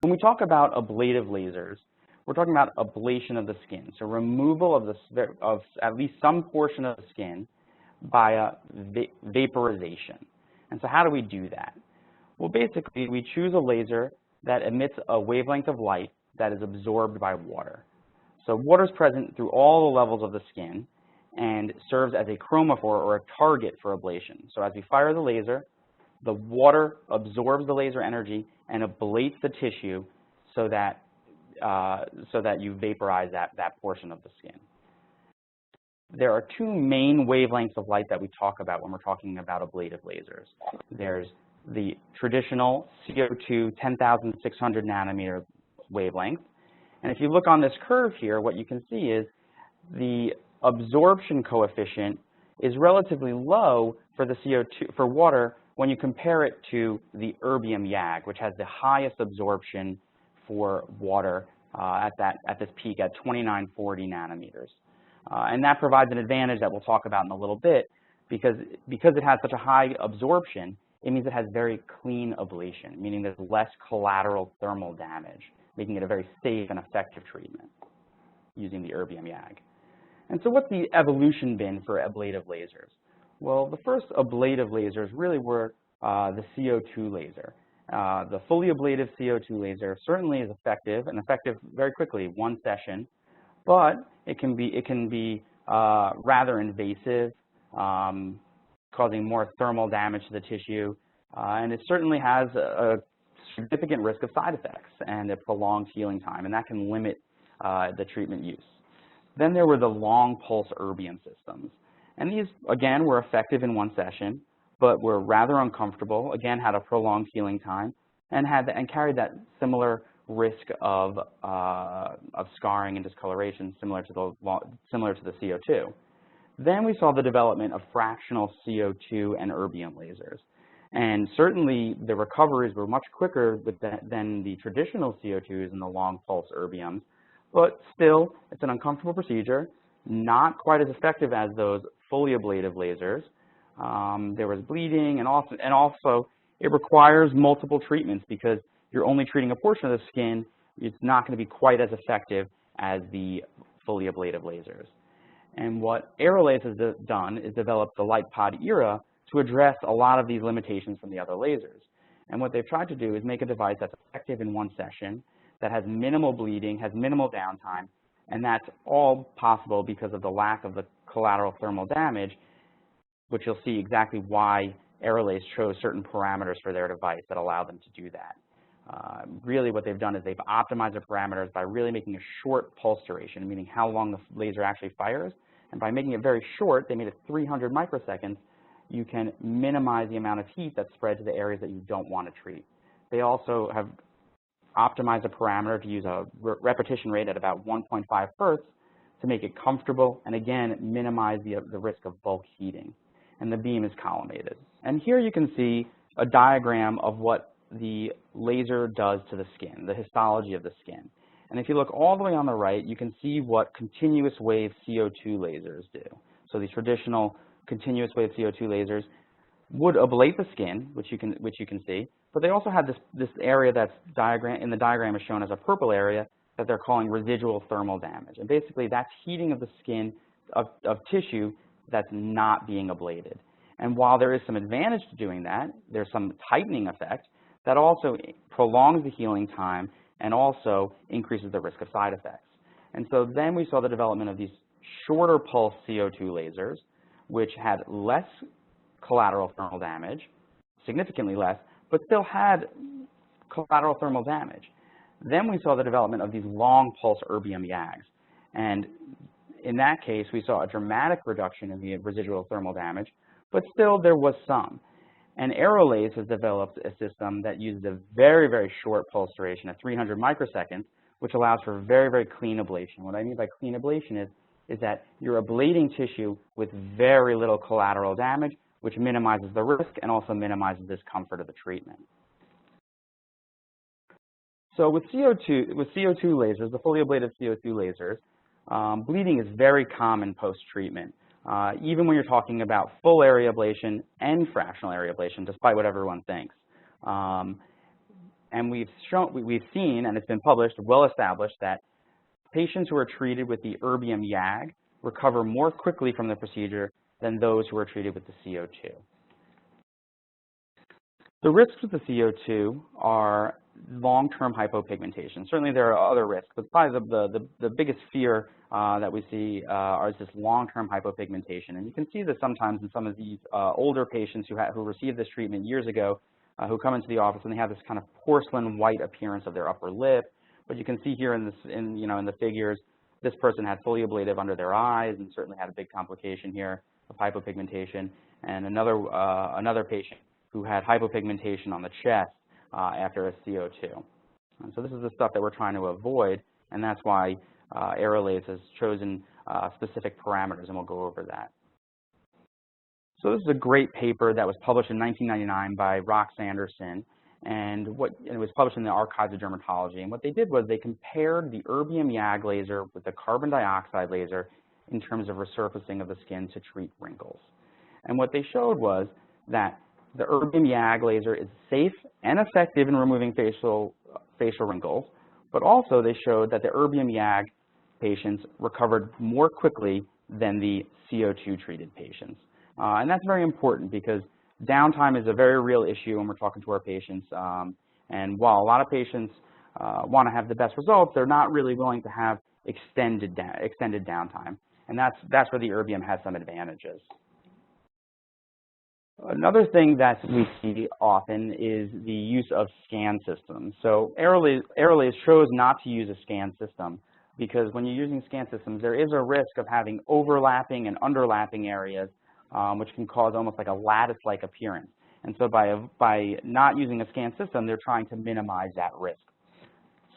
When we talk about ablative lasers, we're talking about ablation of the skin, so removal of at least some portion of the skin by vaporization. And so how do we do that? Well, basically, we choose a laser that emits a wavelength of light that is absorbed by water. So water is present through all the levels of the skin and serves as a chromophore or a target for ablation. So as we fire the laser, the water absorbs the laser energy and ablates the tissue so that you vaporize that portion of the skin. There are two main wavelengths of light that we talk about when we're talking about ablative lasers. There's the traditional CO2 10,600 nanometer wavelength. And if you look on this curve here, what you can see is the absorption coefficient is relatively low for the CO2 for water when you compare it to the erbium YAG, which has the highest absorption for water at this peak at 2940 nanometers. And that provides an advantage that we'll talk about in a little bit because it has such a high absorption, it means it has very clean ablation, meaning there's less collateral thermal damage, making it a very safe and effective treatment using the erbium YAG. And so what's the evolution been for ablative lasers? Well, the first ablative lasers really were the CO2 laser. The fully ablative CO2 laser certainly is effective, and effective very quickly, one session, but it can be rather invasive, causing more thermal damage to the tissue, and it certainly has a significant risk of side effects and a prolonged healing time, and that can limit the treatment use. Then there were the long pulse erbium systems, and these again were effective in one session, but were rather uncomfortable. Again, had a prolonged healing time, and carried that similar risk of scarring and discoloration, similar to the CO2. Then we saw the development of fractional CO2 and erbium lasers, and certainly the recoveries were much quicker than the traditional CO2s and the long pulse erbiums. But still, it's an uncomfortable procedure, not quite as effective as those fully ablative lasers. There was bleeding, and also it requires multiple treatments because you're only treating a portion of the skin. It's not going to be quite as effective as the fully ablative lasers. And what Aerolase has done is develop the light pod era to address a lot of these limitations from the other lasers. And what they've tried to do is make a device that's effective in one session, that has minimal bleeding, has minimal downtime, and that's all possible because of the lack of the collateral thermal damage, which you'll see exactly why Aerolase chose certain parameters for their device that allow them to do that. Really what they've done is they've optimized the parameters by really making a short pulse duration, meaning how long the laser actually fires, and by making it very short, they made it 300 microseconds, you can minimize the amount of heat that's spread to the areas that you don't want to treat. They also have optimize a parameter to use a repetition rate at about 1.5 hertz to make it comfortable and again minimize the risk of bulk heating. And the beam is collimated. And here you can see a diagram of what the laser does to the skin, the histology of the skin. And if you look all the way on the right, you can see what continuous wave CO2 lasers do. So these traditional continuous wave CO2 lasers would ablate the skin, which you can see, but they also have this area that's in the diagram is shown as a purple area that they're calling residual thermal damage. And basically that's heating of the skin of tissue that's not being ablated. And while there is some advantage to doing that, there's some tightening effect that also prolongs the healing time and also increases the risk of side effects. And so then we saw the development of these shorter pulse CO2 lasers, which had less collateral thermal damage, significantly less, but still had collateral thermal damage. Then we saw the development of these long pulse erbium YAGs. And in that case, we saw a dramatic reduction in the residual thermal damage, but still there was some. And Aerolase has developed a system that uses a very, very short pulse duration at 300 microseconds, which allows for very, very clean ablation. What I mean by clean ablation is that you're ablating tissue with very little collateral damage, which minimizes the risk and also minimizes discomfort of the treatment. So with CO2 lasers, the fully ablative CO2 lasers, bleeding is very common post-treatment, even when you're talking about full area ablation and fractional area ablation, despite what everyone thinks. And we've seen, and it's been published, well established, that patients who are treated with the Erbium YAG recover more quickly from the procedure than those who are treated with the CO2. The risks with the CO2 are long-term hypopigmentation. Certainly there are other risks, but probably the biggest fear that we see is this long-term hypopigmentation. And you can see this sometimes in some of these older patients who received this treatment years ago, who come into the office and they have this kind of porcelain white appearance of their upper lip. But you can see here in the figures, this person had fully ablative under their eyes and certainly had a big complication here of hypopigmentation. And another patient who had hypopigmentation on the chest after a CO2. And so this is the stuff that we're trying to avoid, and that's why Aerolase has chosen specific parameters, and we'll go over that. So this is a great paper that was published in 1999 by Rox Anderson, and it was published in the Archives of Dermatology. And what they did was they compared the Erbium YAG laser with the carbon dioxide laser in terms of resurfacing of the skin to treat wrinkles. And what they showed was that the Erbium YAG laser is safe and effective in removing facial wrinkles, but also they showed that the Erbium YAG patients recovered more quickly than the CO2 treated patients. And that's very important because downtime is a very real issue when we're talking to our patients. And while a lot of patients want to have the best results, they're not really willing to have extended downtime. And that's where the Erbium has some advantages. Another thing that we see often is the use of scan systems. So Aerolase chose not to use a scan system because when you're using scan systems, there is a risk of having overlapping and underlapping areas, which can cause almost like a lattice-like appearance. And so by not using a scan system, they're trying to minimize that risk.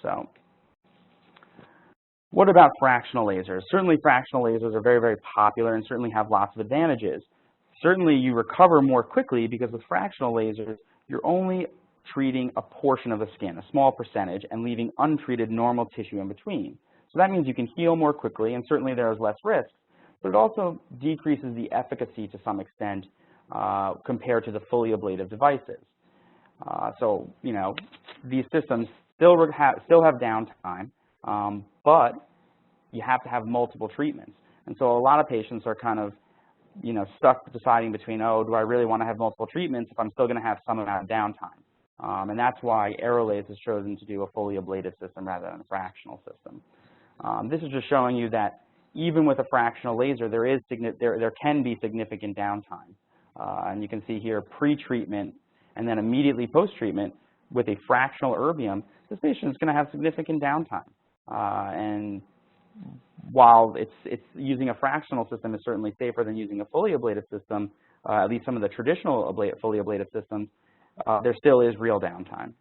So what about fractional lasers? Certainly fractional lasers are very, very popular and certainly have lots of advantages. Certainly you recover more quickly because with fractional lasers, you're only treating a portion of the skin, a small percentage, and leaving untreated normal tissue in between. So that means you can heal more quickly, and certainly there is less risk, but it also decreases the efficacy to some extent compared to the fully ablative devices. So, these systems still have downtime, but you have to have multiple treatments. And so a lot of patients are kind of stuck deciding between, oh, do I really want to have multiple treatments if I'm still going to have some amount of downtime? And that's why Aerolase has chosen to do a fully ablative system rather than a fractional system. This is just showing you that even with a fractional laser, there can be significant downtime. And you can see here pre-treatment and then immediately post-treatment with a fractional Erbium, this patient is going to have significant downtime. And while it's using a fractional system is certainly safer than using a fully ablative system, at least some of the traditional fully ablative systems, there still is real downtime.